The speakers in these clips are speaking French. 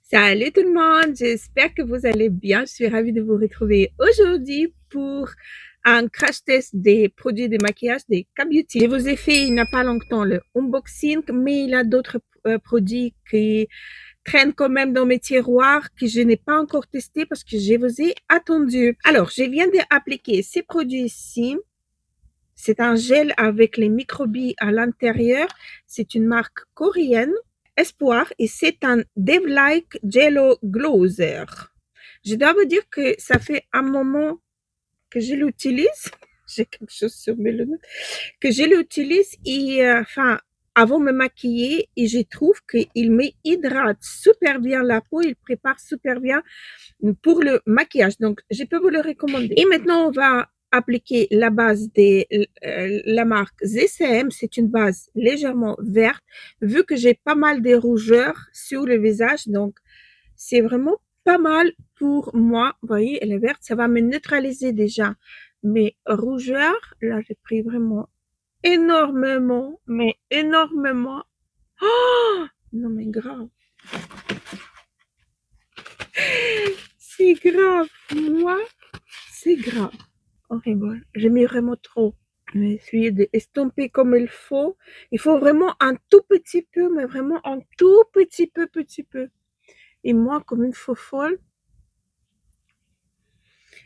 Salut tout le monde, j'espère que vous allez bien. Je suis ravie de vous retrouver aujourd'hui pour un crash test des produits de maquillage des K-Beauty. Je vous ai fait il n'y a pas longtemps le unboxing, mais il y a d'autres produits qui traînent quand même dans mes tiroirs que je n'ai pas encore testé parce que je vous ai attendu. Alors, je viens d'appliquer ces produits ici. C'est un gel avec les microbilles à l'intérieur. C'est une marque coréenne. Espoir et c'est un Devlike Jello Gloser. Je dois vous dire que ça fait un moment que je l'utilise. J'ai quelque chose sur mes lunettes. Que je l'utilise et enfin avant de me maquiller et je trouve qu'il me hydrate super bien la peau, il prépare super bien pour le maquillage. Donc, je peux vous le recommander. Et maintenant, on va appliquer la base de la marque ZCM. C'est une base légèrement verte, vu que j'ai pas mal de rougeurs sur le visage. Donc, c'est vraiment pas mal pour moi. Vous voyez, elle est verte. Ça va me neutraliser déjà mes rougeurs. Là, j'ai pris vraiment énormément, mais énormément. Oh non, mais grave. C'est grave. Moi, c'est grave. Horrible. J'ai mis vraiment trop. Je vais essayer d'estomper comme il faut. Il faut vraiment un tout petit peu, mais vraiment un tout petit peu, petit peu. Et moi, comme une faux folle,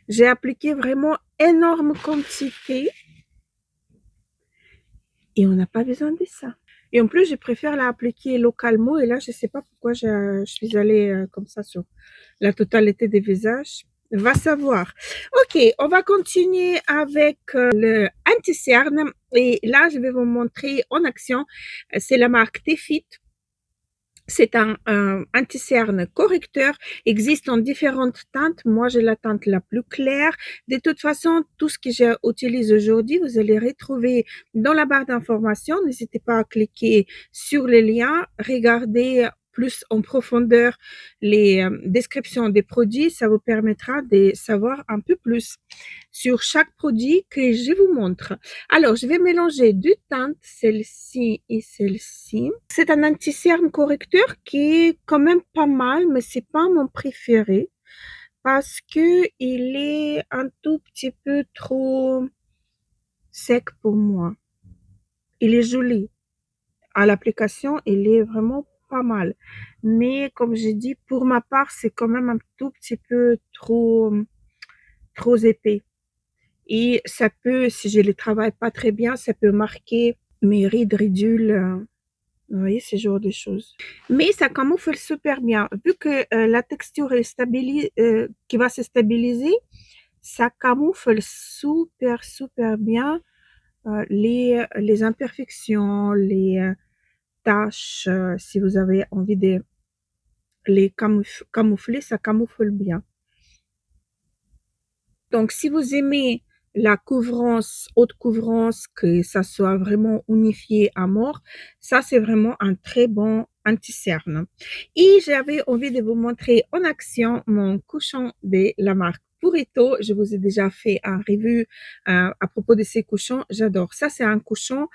j'ai appliqué vraiment énorme quantité. Et on n'a pas besoin de ça. Et en plus, je préfère l'appliquer localement. Et là, je ne sais pas pourquoi je suis allée comme ça sur la totalité des visages. Va savoir. Ok, on va continuer avec le anti-cerne. Et là, je vais vous montrer en action. C'est la marque Tefit. C'est un anti-cerne correcteur, existe en différentes teintes. Moi, j'ai la teinte la plus claire. De toute façon, tout ce que j'utilise aujourd'hui, vous allez retrouver dans la barre d'informations. N'hésitez pas à cliquer sur les liens, regardez plus en profondeur les descriptions des produits. Ça vous permettra de savoir un peu plus sur chaque produit que je vous montre. Alors, je vais mélanger deux teintes, celle-ci et celle-ci. C'est un anti-cerne correcteur qui est quand même pas mal, mais c'est pas mon préféré parce que il est un tout petit peu trop sec pour moi. Il est joli. À l'application, il est vraiment pas mal. Mais comme j'ai dit, pour ma part, c'est quand même un tout petit peu trop épais. Et ça peut, si je ne le travaille pas très bien, ça peut marquer mes rides ridules. Vous voyez, ce genre de choses. Mais ça camoufle super bien. Vu que la texture est qui va se stabiliser, ça camoufle super bien les imperfections, les taches. Si vous avez envie de les camoufler, ça camoufle bien. Donc, si vous aimez la couvrance, haute couvrance, que ça soit vraiment unifié à mort, ça c'est vraiment un très bon anti-cerne. Et j'avais envie de vous montrer en action mon couchon de la marque Purito. Je vous ai déjà fait un review à propos de ces couchons. J'adore. Ça c'est un couchon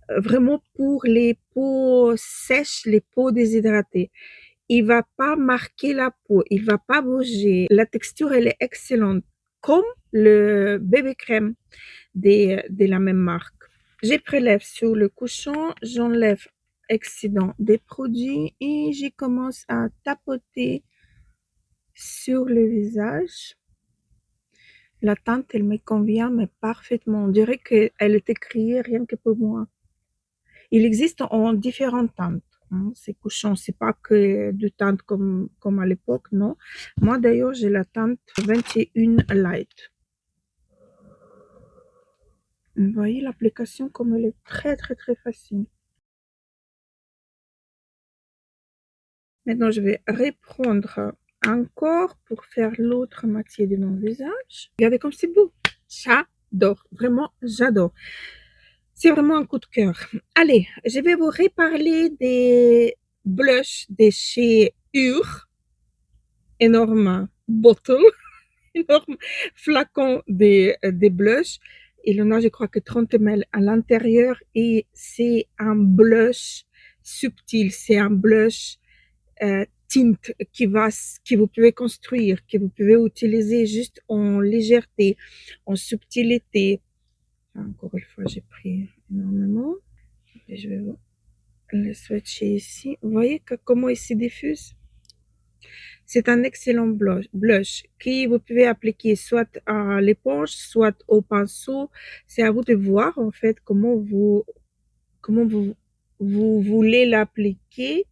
vraiment pour les peaux sèches, les peaux déshydratées. Il va pas marquer la peau, il va pas bouger. La texture, elle est excellente, comme le bébé crème de la même marque. Je prélève sur le couchon, j'enlève excédent des produits et je commence à tapoter sur le visage. La teinte, elle me convient, mais parfaitement. On dirait qu'elle est créée rien que pour moi. Il existe en différentes teintes. Ces couchons, c'est pas que de teintes comme à l'époque, non. Moi, d'ailleurs, j'ai la teinte 21 Light. Vous voyez l'application comme elle est très facile. Maintenant, je vais reprendre encore pour faire l'autre moitié de mon visage. Regardez comme c'est beau. J'adore. Vraiment, j'adore. C'est vraiment un coup de cœur. Allez, je vais vous reparler des blushs de chez Ur. Énorme bottle, énorme flacon des blushs. Il en a, je crois, que 30 ml à l'intérieur et c'est un blush subtil. C'est un blush tinte que vous pouvez construire, que vous pouvez utiliser juste en légèreté, en subtilité. Encore une fois, j'ai pris énormément. Et je vais le swatcher ici. Vous voyez comment il se diffuse? C'est un excellent blush que vous pouvez appliquer soit à l'éponge, soit au pinceau. C'est à vous de voir en fait comment vous voulez l'appliquer.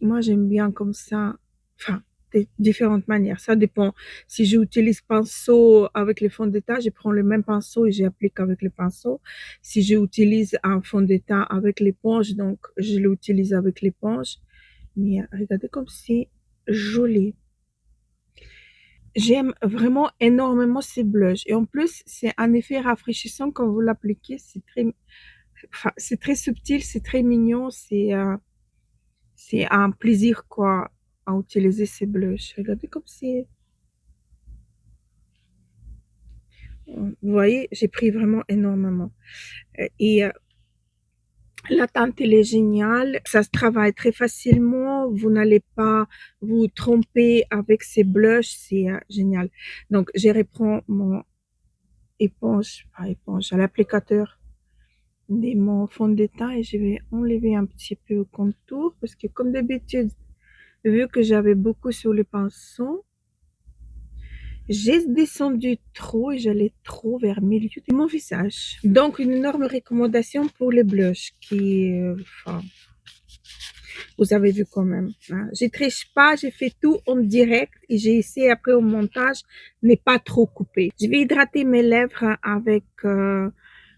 Moi, j'aime bien comme ça. Enfin, de différentes manières. Ça dépend. Si j'utilise pinceau avec le fond de teint, je prends le même pinceau et j'applique avec le pinceau. Si j'utilise un fond de teint avec l'éponge, donc je l'utilise avec l'éponge. Mais regardez comme c'est joli. J'aime vraiment énormément ces blushs. Et en plus, c'est un effet rafraîchissant quand vous l'appliquez. C'est très subtil, c'est très mignon. C'est un plaisir, quoi, à utiliser ces blushs. Regardez comme c'est. Vous voyez, j'ai pris vraiment énormément. Et la teinte, elle est géniale. Ça se travaille très facilement. Vous n'allez pas vous tromper avec ces blushs. C'est génial. Donc, je reprends mon éponge, à l'applicateur de mon fond de teint et je vais enlever un petit peu le contour parce que comme d'habitude, vu que j'avais beaucoup sur le pinceau, j'ai descendu trop et j'allais trop vers le milieu de mon visage. Donc, une énorme recommandation pour les blushs qui, enfin, vous avez vu quand même. Hein. Je triche pas, j'ai fait tout en direct et j'ai essayé après au montage n'est pas trop coupé. Je vais hydrater mes lèvres avec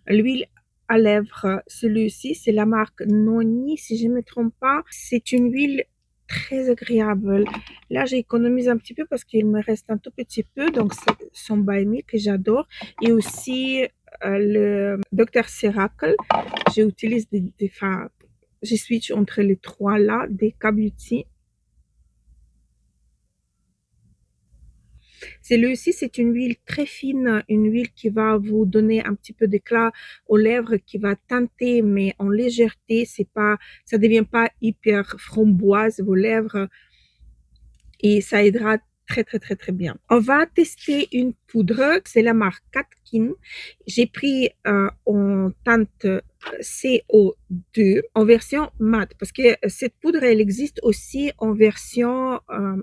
l'huile à lèvres. Celui-ci, c'est la marque Noni, si je ne me trompe pas. C'est une huile très agréable. Là, j'économise un petit peu parce qu'il me reste un tout petit peu. Donc, c'est son By Me que j'adore. Et aussi le Dr. Ceracle. J'utilise enfin, je switch entre les trois là, des K-Beauty. Celui-ci, c'est une huile très fine, une huile qui va vous donner un petit peu d'éclat aux lèvres, qui va teinter, mais en légèreté. C'est pas, ça devient pas hyper framboise vos lèvres et ça aidera très très très très bien. On va tester une poudre, c'est la marque Katkin. J'ai pris en teinte CO2 en version mat parce que cette poudre elle existe aussi en version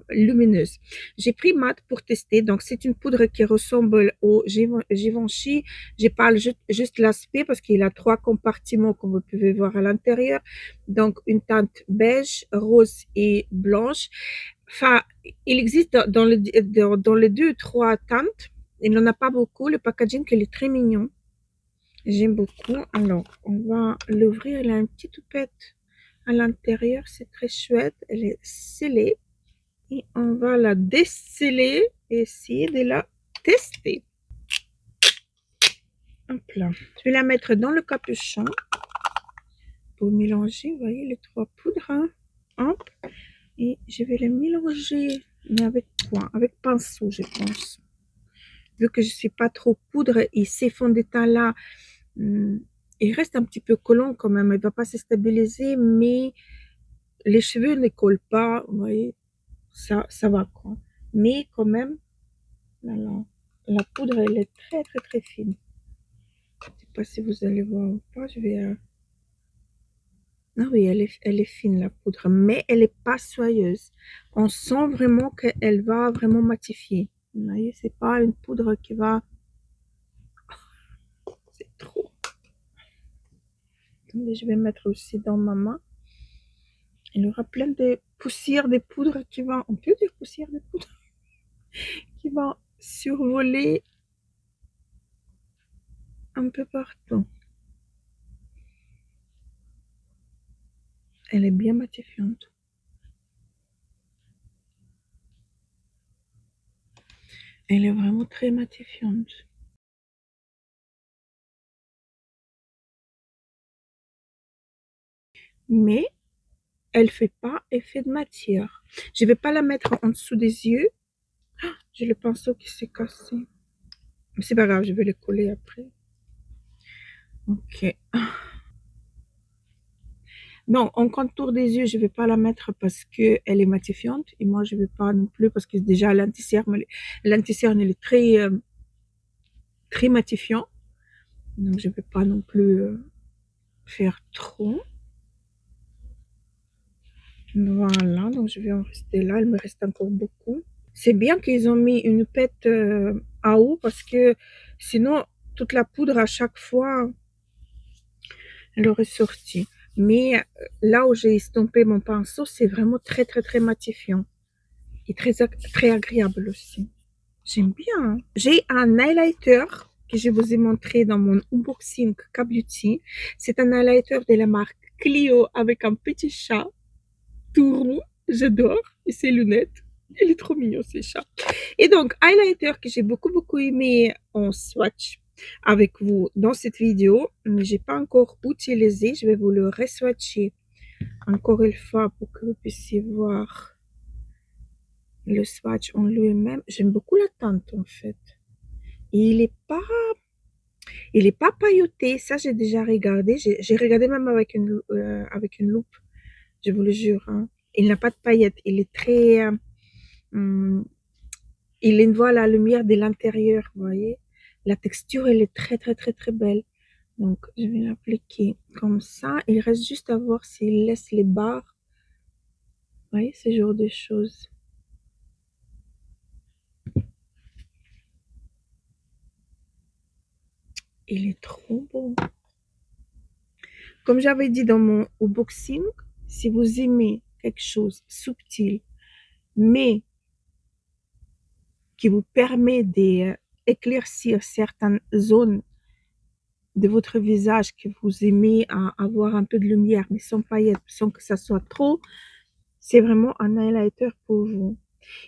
lumineuse. J'ai pris mat pour tester, donc c'est une poudre qui ressemble au Givenchy. Je parle juste l'aspect parce qu'il a trois compartiments comme vous pouvez voir à l'intérieur. Donc une teinte beige, rose et blanche. Enfin, il existe dans les deux, trois teintes. Il n'en a pas beaucoup. Le packaging, il est très mignon. J'aime beaucoup. Alors, on va l'ouvrir. Elle a une petite toupette à l'intérieur. C'est très chouette. Elle est scellée. Et on va la desceller et essayer de la tester. Hop là. Je vais la mettre dans le capuchon pour mélanger. Vous voyez les trois poudres. Hein? Hop. Et je vais les mélanger. Mais avec quoi? Avec pinceau, je pense. Vu que je suis pas trop poudre et ces fonds de teint là, il reste un petit peu collant quand même. Il va pas se stabiliser, mais les cheveux ne collent pas. Vous voyez, ça va quoi. Mais quand même, la poudre, elle est très très très fine. Je sais pas si vous allez voir ou pas. Je vais. Ah oui, elle est fine la poudre, mais elle est pas soyeuse. On sent vraiment qu'elle va vraiment matifier. Vous voyez, c'est pas une poudre qui va. C'est trop. Attendez, je vais mettre aussi dans ma main. Il y aura plein de poussières de poudre qui va. On peut dire poussière de poudre qui va survoler un peu partout. Elle est bien matifiante. Elle est vraiment très matifiante. Mais elle fait pas effet de matière. Je vais pas la mettre en dessous des yeux. J'ai le pinceau qui s'est cassé. Mais c'est pas grave, je vais le coller après. Ok. Non, en contour des yeux, je vais pas la mettre parce que elle est matifiante et moi je vais pas non plus parce que déjà l'anti-cerne elle est très matifiant. Donc je vais pas non plus faire trop. Voilà, donc je vais en rester là, il me reste encore beaucoup. C'est bien qu'ils ont mis une pète à eau parce que sinon toute la poudre à chaque fois elle aurait sorti. Mais là où j'ai estompé mon pinceau, c'est vraiment très matifiant et très agréable aussi. J'aime bien, hein. J'ai un highlighter que je vous ai montré dans mon unboxing K-Beauty. C'est un highlighter de la marque Clio avec un petit chat tout roux. J'adore. Et ses lunettes. Il est trop mignon, ces chats. Et donc, highlighter que j'ai beaucoup aimé en swatch avec vous dans cette vidéo, mais j'ai pas encore utilisé. Je vais vous le reswatcher encore une fois pour que vous puissiez voir le swatch en lui-même. J'aime beaucoup la teinte en fait. Et il est pas pailleté. Ça, j'ai déjà regardé. J'ai regardé même avec une loupe. Je vous le jure, hein. Il n'a pas de paillettes. Il est très, hum, il envoie la lumière de l'intérieur, vous voyez. La texture, elle est très belle. Donc, je vais l'appliquer comme ça. Il reste juste à voir s'il laisse les barres. Vous voyez, ce genre de choses. Il est trop beau. Comme j'avais dit dans mon unboxing, si vous aimez quelque chose subtil, mais qui vous permet d'éclaircir certaines zones de votre visage que vous aimez avoir un peu de lumière, mais sans paillettes, sans que ça soit trop, c'est vraiment un highlighter pour vous.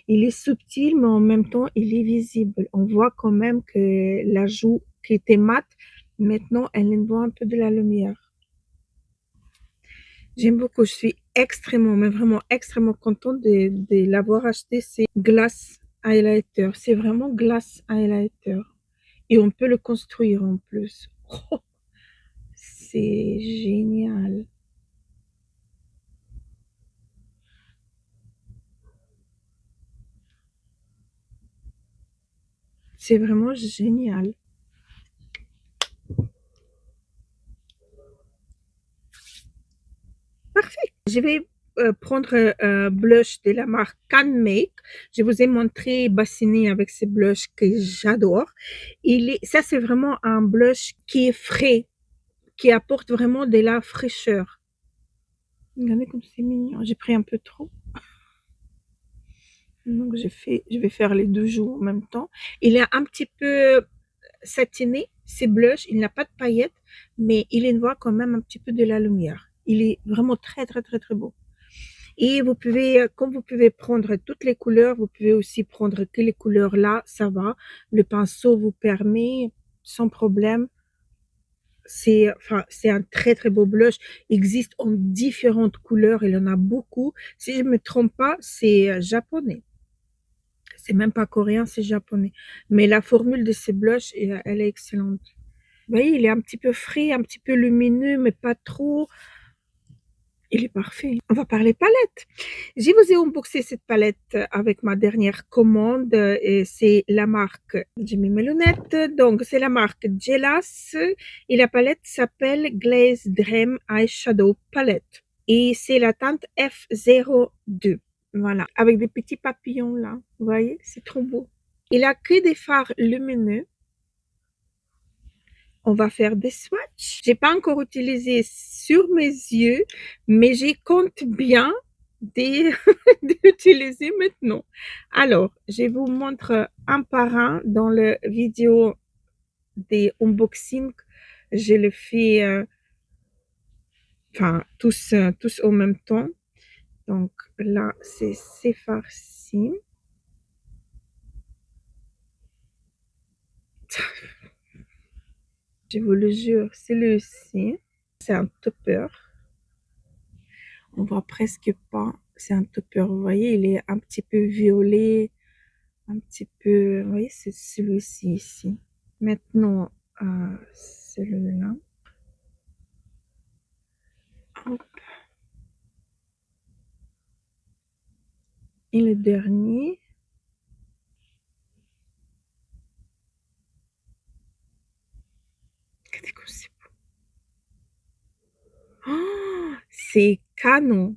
Il est subtil, mais en même temps, il est visible. On voit quand même que la joue qui était mate, maintenant, elle envoie un peu de la lumière. J'aime beaucoup. Je suis extrêmement, mais vraiment extrêmement contente de l'avoir acheté. C'est Glass Highlighter. C'est vraiment Glass Highlighter. Et on peut le construire en plus. Oh, c'est génial. C'est vraiment génial. Parfait. Je vais prendre un blush de la marque Can Make. Je vous ai montré bassiné avec ce blush que j'adore. Ça, c'est vraiment un blush qui est frais, qui apporte vraiment de la fraîcheur. Regardez comme c'est mignon. J'ai pris un peu trop. Donc, je vais faire les deux joues en même temps. Il est un petit peu satiné, c'est blush. Il n'a pas de paillettes, mais il envoie quand même un petit peu de la lumière. Il est vraiment très beau. Et vous pouvez, comme vous pouvez prendre toutes les couleurs, vous pouvez aussi prendre que les couleurs là, ça va. Le pinceau vous permet sans problème. C'est un très beau blush. Il existe en différentes couleurs. Il y en a beaucoup. Si je ne me trompe pas, c'est japonais. C'est même pas coréen, c'est japonais. Mais la formule de ces blushs, elle est excellente. Vous voyez, il est un petit peu frais, un petit peu lumineux, mais pas trop. Il est parfait. On va parler palette. Je vous ai unboxé cette palette avec ma dernière commande et c'est la marque, j'ai mis mes lunettes, donc c'est la marque Gelas et la palette s'appelle Glaze Dream Eyeshadow Palette et c'est la teinte F02. Voilà, avec des petits papillons là, vous voyez, c'est trop beau. Il a que des fards lumineux. On va faire des swatchs. J'ai pas encore utilisé sur mes yeux, mais j'y compte bien d'utiliser maintenant. Alors, je vous montre un par un dans la vidéo des unboxings. Je le fais, enfin, tous en même temps. Donc là, c'est ces farcis. Je vous le jure, c'est celui-ci. C'est un topper. On voit presque pas. C'est un topper, vous voyez, il est un petit peu violet, un petit peu, vous voyez, c'est celui-ci ici. Maintenant, celui-là. Hop. Et le dernier. Regardez comme c'est beau. Oh, c'est canon.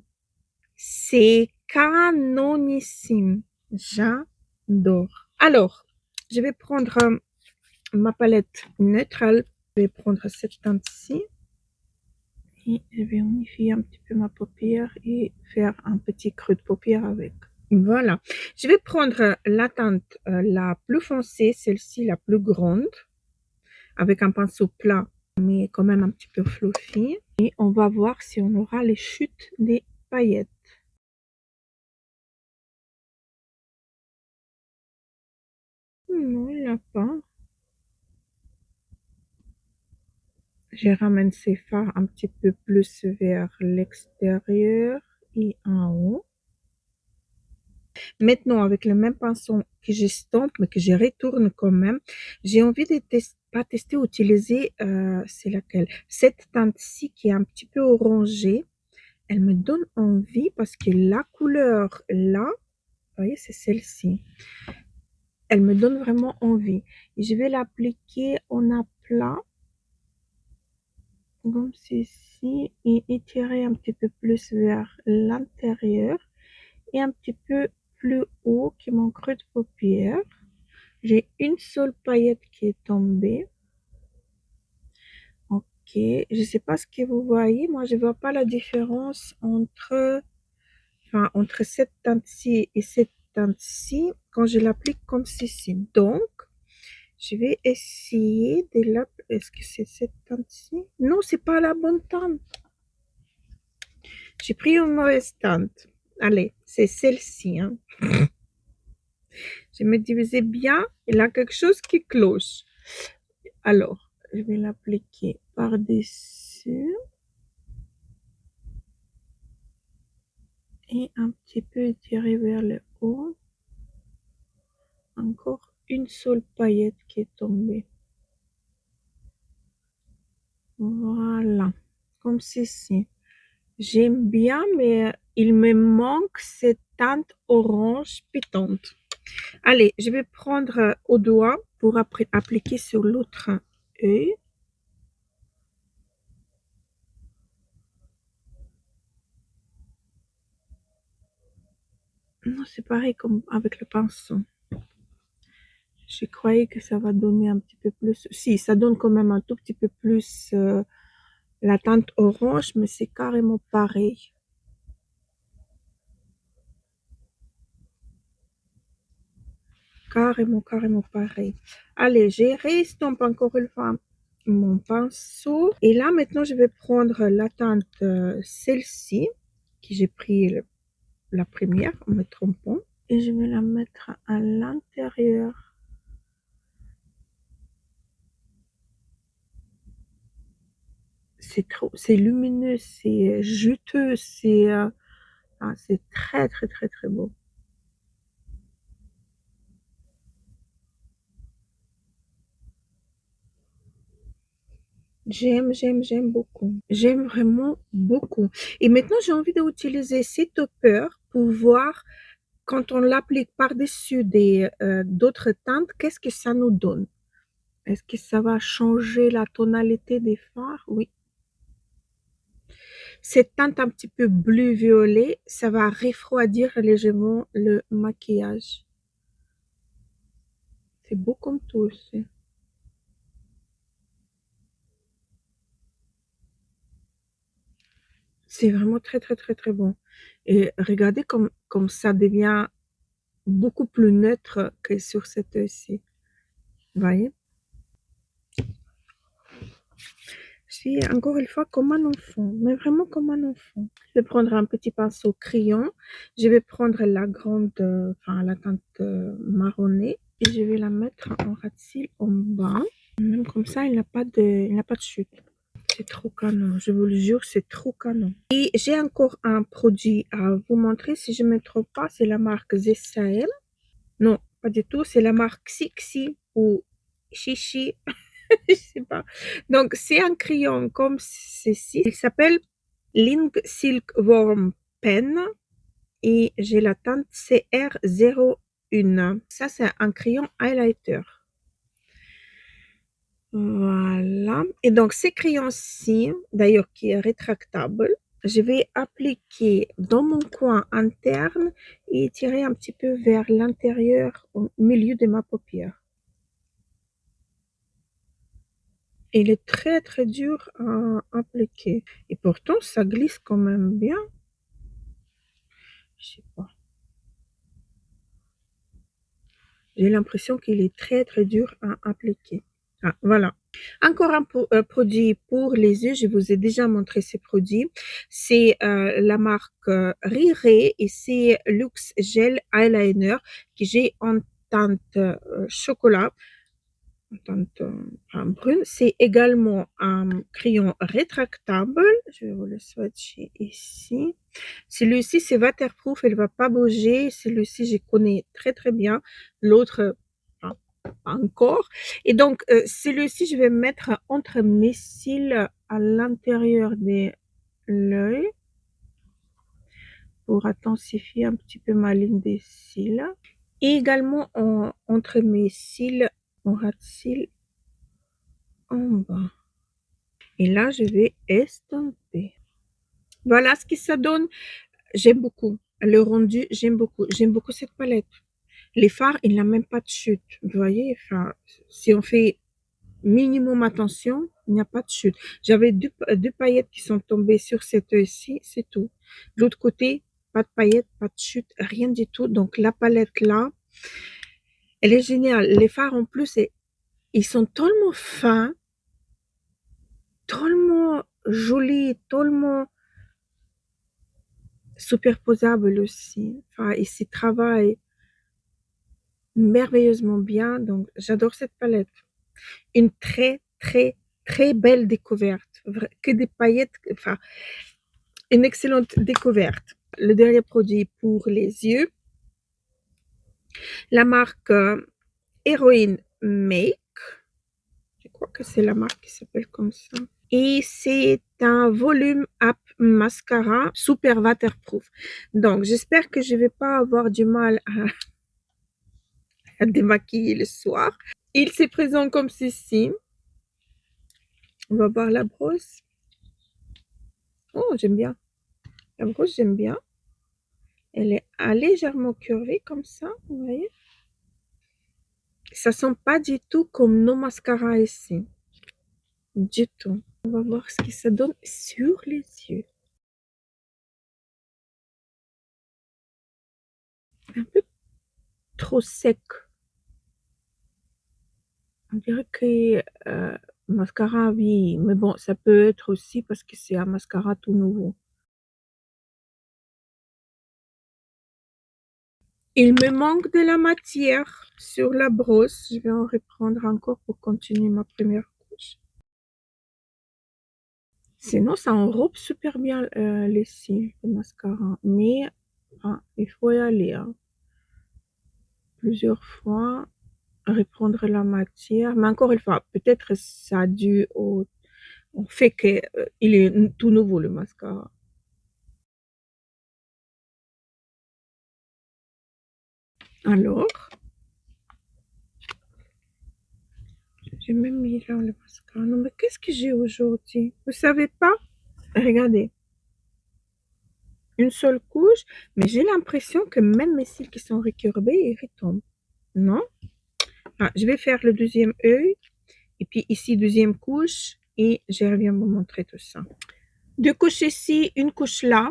C'est canonissime. J'adore. Alors, je vais prendre ma palette neutrale. Je vais prendre cette teinte-ci. Et je vais unifier un petit peu ma paupière et faire un petit creux de paupière avec. Voilà. Je vais prendre la teinte la plus foncée, celle-ci la plus grande, avec un pinceau plat, mais quand même un petit peu fluffy. Et on va voir si on aura les chutes des paillettes. Non, il n'y a pas. Je ramène ces fards un petit peu plus vers l'extérieur et en haut. Maintenant, avec le même pinceau que j'estompe, mais que je retourne quand même, j'ai envie de pas tester, utiliser, c'est laquelle? Cette teinte-ci qui est un petit peu orangée. Elle me donne envie parce que la couleur là, vous voyez, c'est celle-ci. Elle me donne vraiment envie. Et je vais l'appliquer en aplat, comme ceci, et étirer un petit peu plus vers l'intérieur et un petit peu plus haut que mon creux de paupière. J'ai une seule paillette qui est tombée. Ok, je sais pas ce que vous voyez. Moi, je vois pas la différence entre cette teinte-ci et cette teinte-ci quand je l'applique comme ceci. Donc, je vais essayer de l'appliquer. Est-ce que c'est cette teinte-ci? Non, c'est pas la bonne teinte. J'ai pris une mauvaise teinte. Allez, c'est celle-ci. Hein. Je me divisais bien. Il y a quelque chose qui cloche. Alors, je vais l'appliquer par-dessus. Et un petit peu étirer vers le haut. Encore une seule paillette qui est tombée. Voilà, comme ceci. J'aime bien, mais il me manque cette teinte orange pétante. Allez, je vais prendre au doigt pour appliquer sur l'autre œil. Non, c'est pareil comme avec le pinceau. Je croyais que ça va donner un petit peu plus. Si, ça donne quand même un tout petit peu plus la teinte orange, mais c'est carrément pareil. Carrément pareil. Allez, j'ai réestompe encore une fois mon pinceau. Et là, maintenant, je vais prendre la teinte, celle-ci, que j'ai pris la première en me trompant. Et je vais la mettre à l'intérieur. C'est lumineux, c'est juteux, c'est très beau. J'aime beaucoup. J'aime vraiment beaucoup. Et maintenant, j'ai envie d'utiliser ces toppers pour voir quand on l'applique par-dessus d'autres teintes, qu'est-ce que ça nous donne? Est-ce que ça va changer la tonalité des fards? Oui. Cette teinte un petit peu bleu-violet, ça va refroidir légèrement le maquillage. C'est beau comme tout aussi. C'est vraiment très bon. Et regardez comme ça devient beaucoup plus neutre que sur cette œil-ci. Vous voyez? Je suis encore une fois comme un enfant, mais vraiment comme un enfant. Je vais prendre un petit pinceau crayon. Je vais prendre la grande, enfin la teinte marronnée et je vais la mettre en ras de cils en bas. Même comme ça, il n'a pas de chute. C'est trop canon, je vous le jure, c'est trop canon. Et j'ai encore un produit à vous montrer. Si je ne me trompe pas, c'est la marque Zesael. Non, pas du tout. C'est la marque Xixi ou Chichi. Je sais pas. Donc, c'est un crayon comme ceci. Il s'appelle Link Silk Worm Pen. et j'ai la teinte CR01. Ça, c'est un crayon highlighter. Voilà. Et donc, ces crayons-ci, d'ailleurs, qui est rétractable, je vais appliquer dans mon coin interne et tirer un petit peu vers l'intérieur, au milieu de ma paupière. Il est très très dur à appliquer. Et pourtant, ça glisse quand même bien. Je sais pas. J'ai l'impression qu'il est très très dur à appliquer. Ah, voilà. Encore un produit pour les yeux. Je vous ai déjà montré ces produits. C'est la marque Riré et c'est Luxe Gel Eyeliner que j'ai en teinte chocolat, en teinte brune. C'est également un crayon rétractable. Je vais vous le swatcher ici. Celui-ci, c'est waterproof, il ne va pas bouger. Celui-ci, je connais très très bien. L'autre, pas encore. Et donc, celui-ci, je vais mettre entre mes cils à l'intérieur de l'œil pour intensifier un petit peu ma ligne des cils. Et également entre mes cils, mon ras de cils en bas. Et là, je vais estomper. Voilà ce que ça donne. J'aime beaucoup. Le rendu, j'aime beaucoup. J'aime beaucoup cette palette. Les fards, il n'a même pas de chute. Vous voyez, enfin, si on fait minimum attention, il n'y a pas de chute. J'avais deux paillettes qui sont tombées sur cet œil-ci, c'est tout. De l'autre côté, pas de paillettes, pas de chute, rien du tout. Donc la palette là, elle est géniale. Les fards en plus, ils sont tellement fins, tellement jolis, tellement superposables aussi. Enfin, ils s'y travaillent merveilleusement bien. Donc j'adore cette palette. Une très, très, très belle découverte. Que des paillettes, enfin, une excellente découverte. Le dernier produit pour les yeux, la marque Heroine Make. Je crois que c'est la marque qui s'appelle comme ça. Et c'est un volume up mascara super waterproof. Donc, j'espère que je vais pas avoir du mal à démaquiller le soir. Il se présente comme ceci. On va voir la brosse. Oh, j'aime bien. La brosse, j'aime bien. Elle est légèrement curvée comme ça, vous voyez. Ça sent pas du tout comme nos mascaras ici. Du tout. On va voir ce que ça donne sur les yeux. Un peu trop sec. On dirait que mascara, oui. Mais bon, ça peut être aussi parce que c'est un mascara tout nouveau. Il me manque de la matière sur la brosse. Je vais en reprendre encore pour continuer ma première couche. Sinon, ça enrobe super bien les cils, le mascara. Mais il faut y aller plusieurs fois, reprendre la matière. Mais encore une fois, peut-être ça a dû au fait qu'il est tout nouveau, le mascara. Alors, j'ai même mis là le mascara. Non, mais qu'est-ce que j'ai aujourd'hui? Vous savez pas? Regardez. Une seule couche, mais j'ai l'impression que même mes cils qui sont recourbés, ils retombent. Non? Je vais faire le deuxième œil. Et puis ici, deuxième couche. Et je reviens vous montrer tout ça. Deux couches ici, une couche là.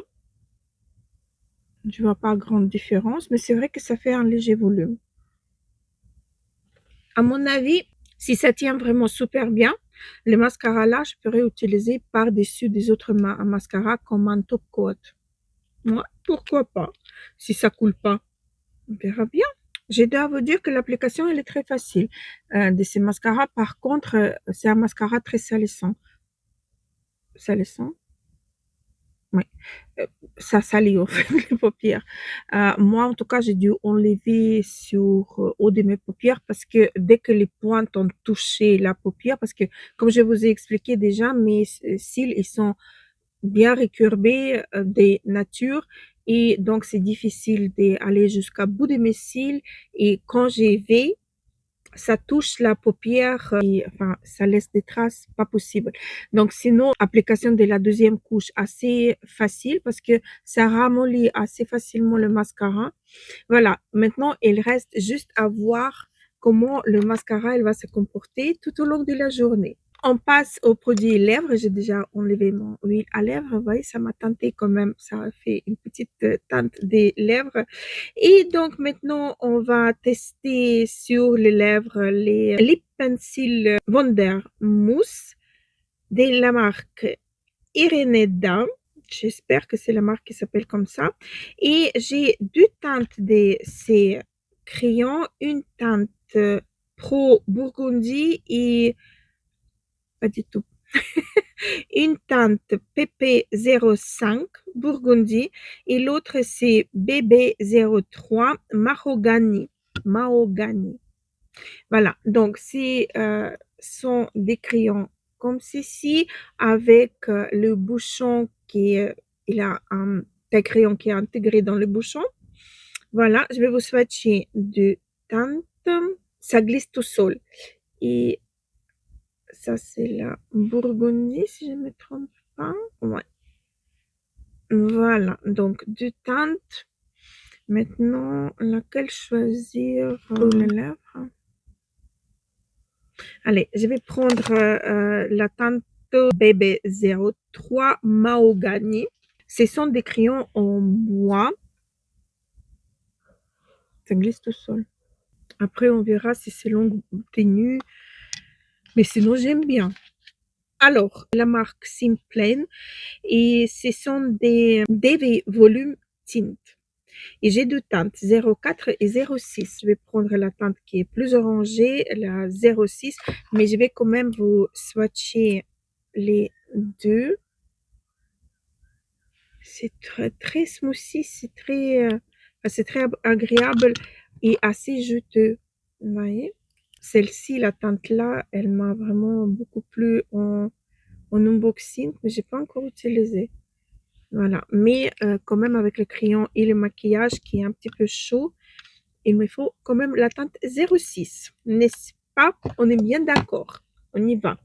Je vois pas grande différence, mais c'est vrai que ça fait un léger volume. À mon avis, si ça tient vraiment super bien, le mascara là, je pourrais utiliser par-dessus des autres mascaras comme un top coat. Moi, pourquoi pas? Si ça coule pas, on verra bien. Je dois vous dire que l'application, elle est très facile. De ces mascaras, par contre, c'est un mascara très salissant. Salissant? Oui. Ça salit en fait les paupières. Moi, en tout cas, j'ai dû enlever sur haut de mes paupières parce que dès que les pointes ont touché la paupière, parce que comme je vous ai expliqué déjà, mes cils, ils sont bien recourbés des natures et donc c'est difficile d'aller jusqu'à bout de mes cils et quand j'y vais, ça touche la paupière et enfin, ça laisse des traces pas possible. Donc sinon, application de la deuxième couche assez facile parce que ça ramollit assez facilement le mascara. Voilà, maintenant il reste juste à voir comment le mascara il va se comporter tout au long de la journée. On passe au produit lèvres. J'ai déjà enlevé mon huile à lèvres. Vous voyez, ça m'a tenté quand même. Ça a fait une petite teinte des lèvres. Et donc maintenant, on va tester sur les lèvres les Lip Pencil Wonder Mousse de la marque Ireneda. J'espère que c'est la marque qui s'appelle comme ça. Et j'ai deux teintes de ces crayons. Une teinte Pro Burgundy et pas du tout. Une teinte PP05 Burgundy et l'autre c'est BB03 Mahogany. Mahogany. Voilà, donc c'est sont des crayons comme ceci avec le bouchon qui est, il a un crayon qui est intégré dans le bouchon. Voilà, je vais vous swatcher deux teintes. Ça glisse tout seul. Et ça, c'est la Bourgogne, si je ne me trompe pas. Ouais. Voilà, donc deux teintes. Maintenant, laquelle choisir pour les lèvres? Allez, je vais prendre la teinte BB03 Mahogany. Ce sont des crayons en bois. Ça glisse tout seul. Après, on verra si c'est long ou ténu. Mais sinon, j'aime bien. Alors, la marque Simplane et ce sont des DV Volume Tint. Et j'ai deux teintes, 04 et 06. Je vais prendre la teinte qui est plus orangée, la 06, mais je vais quand même vous swatcher les deux. C'est très, très smoothie, c'est très agréable et assez juteux. Vous voyez? Celle-ci, la teinte là, elle m'a vraiment beaucoup plu en unboxing, mais j'ai pas encore utilisé. Voilà, mais quand même avec le crayon et le maquillage qui est un petit peu chaud, il me faut quand même la teinte 06, n'est-ce pas? On est bien d'accord. On y va.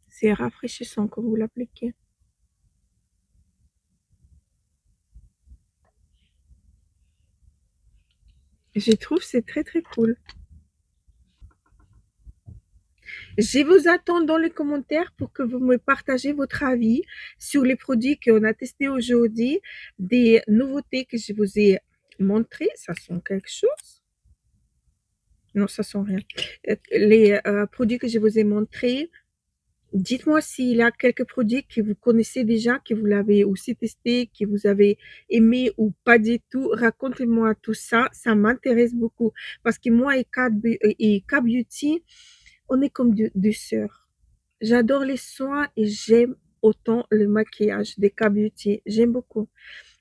C'est rafraîchissant quand vous l'appliquez. Je trouve c'est très très cool. Je vous attends dans les commentaires pour que vous me partagez votre avis sur les produits qu'on a testés aujourd'hui, des nouveautés que je vous ai montrées. Ça sent quelque chose? Non, ça sent rien. Les produits que je vous ai montrés, dites-moi s'il y a quelques produits que vous connaissez déjà, que vous l'avez aussi testé, que vous avez aimé ou pas du tout. Racontez-moi tout ça, ça m'intéresse beaucoup. Parce que moi et K-Beauty, on est comme deux sœurs. J'adore les soins et j'aime autant le maquillage des K-Beauty. J'aime beaucoup.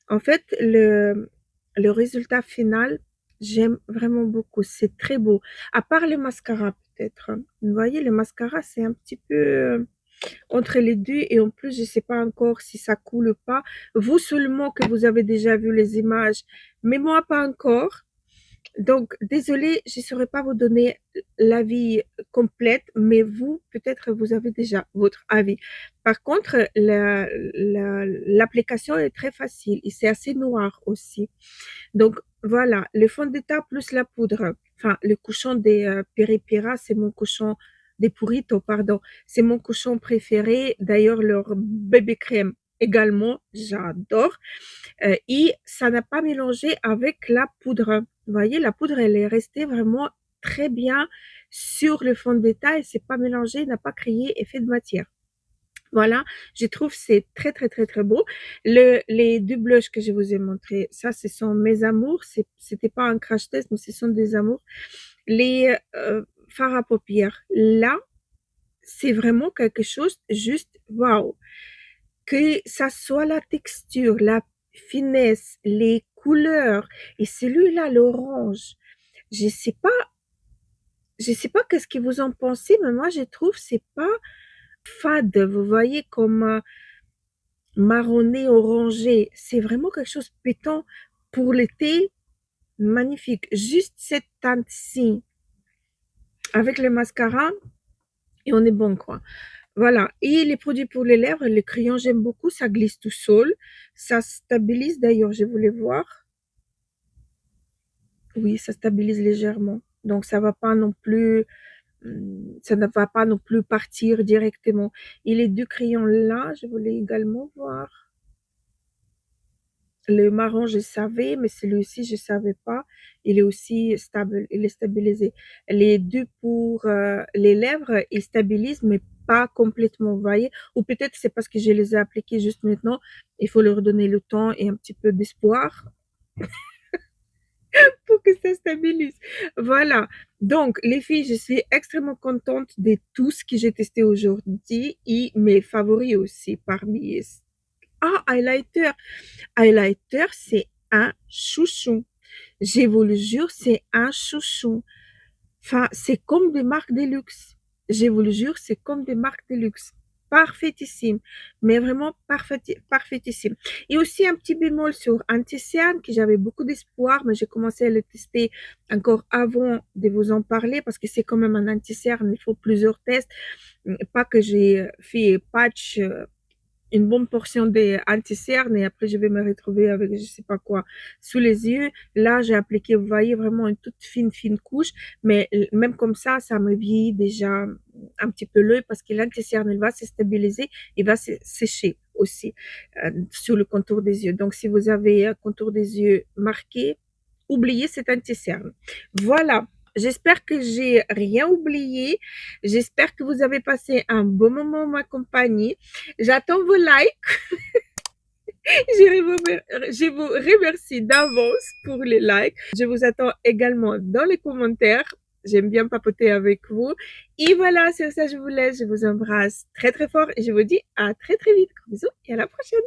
En fait, le résultat final, j'aime vraiment beaucoup. C'est très beau. À part le mascara, peut-être. Vous voyez, le mascara, c'est un petit peu entre les deux. Et en plus, je ne sais pas encore si ça coule ou pas. Vous seulement que vous avez déjà vu les images, mais moi pas encore. Donc, désolée, je ne saurais pas vous donner l'avis complète, mais vous, peut-être, vous avez déjà votre avis. Par contre, l'application est très facile et c'est assez noir aussi. Donc, voilà, le fond de teint plus la poudre. Enfin, le cochon des Péripéra, c'est mon cochon des Puritos, pardon. C'est mon cochon préféré. D'ailleurs, leur bébé crème également, j'adore. Et ça n'a pas mélangé avec la poudre. Vous voyez, la poudre, elle est restée vraiment très bien sur le fond de teint et c'est pas mélangé, n'a pas créé effet de matière. Voilà, je trouve c'est très très très très beau. Les deux blushs que je vous ai montrés, ça ce sont mes amours. C'était pas un crash test, mais ce sont des amours. Les fards à paupières, là, c'est vraiment quelque chose juste waouh. Que ça soit la texture, la finesse, les couleurs et celui-là, l'orange. Je sais pas Je sais pas qu'est-ce que vous en pensez, mais moi je trouve c'est pas fade, vous voyez, comme marronné, orangé. C'est vraiment quelque chose de pétant pour l'été, magnifique. Juste cette teinte-ci avec le mascara et on est bon, quoi. Voilà. Et les produits pour les lèvres, les crayons, j'aime beaucoup. Ça glisse tout seul. Ça stabilise. D'ailleurs, je voulais voir. Oui, ça stabilise légèrement. Donc, ça va pas non plus, ça ne va pas non plus partir directement. Et les deux crayons là, je voulais également voir. Le marron, je savais, mais celui-ci, je savais pas. Il est aussi stable, il est stabilisé. Les deux pour les lèvres, ils stabilisent, mais pas complètement, vous voyez. Ou peut-être c'est parce que je les ai appliqués juste maintenant. Il faut leur donner le temps et un petit peu d'espoir pour que ça stabilise. Voilà. Donc, les filles, je suis extrêmement contente de tout ce que j'ai testé aujourd'hui et mes favoris aussi parmi. Ah, highlighter. Highlighter, c'est un chouchou. Je vous le jure, c'est un chouchou. Enfin, c'est comme des marques de luxe. Je vous le jure, c'est comme des marques de luxe. Parfaitissime, mais vraiment parfaitissime. Et aussi un petit bémol sur Anticerne, que j'avais beaucoup d'espoir, mais j'ai commencé à le tester encore avant de vous en parler, parce que c'est quand même un Anticerne, il faut plusieurs tests. Pas que j'ai fait patch une bonne portion des anti-cernes et après je vais me retrouver avec je sais pas quoi sous les yeux. Là, j'ai appliqué, vous voyez, vraiment une toute fine couche, mais même comme ça me vieillit déjà un petit peu l'œil parce que l'anti-cerne, il va se stabiliser, il va se sécher aussi sur le contour des yeux. Donc, si vous avez un contour des yeux marqué, oubliez cet anti-cerne. Voilà. J'espère que j'ai rien oublié. J'espère que vous avez passé un bon moment en ma compagnie. J'attends vos likes. Je vous remercie d'avance pour les likes. Je vous attends également dans les commentaires. J'aime bien papoter avec vous. Et voilà, sur ça, je vous laisse. Je vous embrasse très fort et je vous dis à très vite. Gros bisous et à la prochaine.